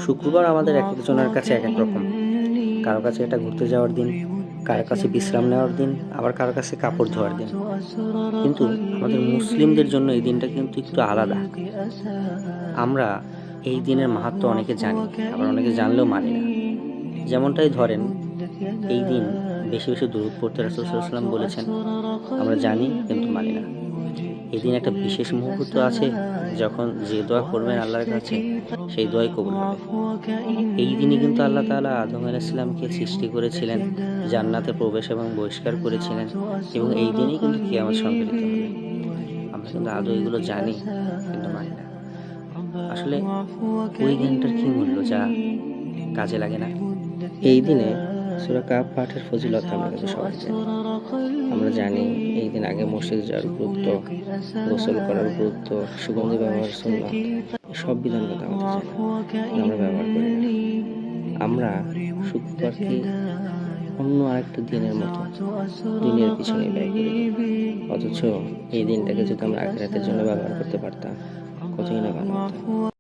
শুক্রবার আমাদের এক একজনের কাছে এক এক রকম। কারো কাছে এটা ঘুরতে যাওয়ার দিন, কারো কাছে বিশ্রাম নেওয়ার দিন, আবার কারো কাছে কাপড় ধোয়ার দিন। কিন্তু আমাদের মুসলিমদের জন্য এই দিনটা কিন্তু একটু আলাদা। আমরা এই দিনের মাহাত্ম্য অনেকে জানি, আবার অনেকে জানলেও মানি না। যেমনটাই ধরেন, এই দিন বেশি বেশি দুরূদ পড়তে রাসূল সাল্লাল্লাহু আলাইহি ওয়াসাল্লাম বলেছেন। আমরা জানি কিন্তু মানি না। এদিন একটা বিশেষ মুহূর্ত আছে, যখন যে দোয়া করবেন আল্লাহর কাছে সেই দোয়াই কবুল হবে। এই দিনে কিন্তু আল্লাহ তাআলা আদম আলাইহিস সালামকে সৃষ্টি করেছিলেন, জান্নাতে প্রবেশ এবং বহিষ্কার করেছিলেন, এবং এই দিনেই কিন্তু কিয়ামত সংঘটিত হবে। আমরা কিন্তু আদৌ এগুলো জানি কিন্তু মানি না। আসলে ওই দিনটার কি মূল্য যা কাজে লাগে না? এই দিনে সূরা কাহফ পাঠের ফজিলত আমরা কিন্তু সবাই জানি। আমরা জানি এই দিন আগে মসজিদে যাওয়ার গুরুত্ব, গোসল করার গুরুত্ব, সুগন্ধি ব্যবহার সুন্নাত, সব বিধান কিন্তু আমাদের জানা, কিন্তু আমরা ব্যবহার করি না। আমরা শুক্রবারকে অন্য আরেকটা দিনের মতো দিনের পিছনে ব্যয় করে দিই। অথচ এই দিনটাকে যদি আমরা আখিরাতের জন্য ব্যবহার করতে পারতাম, কতই না ভালো হতো।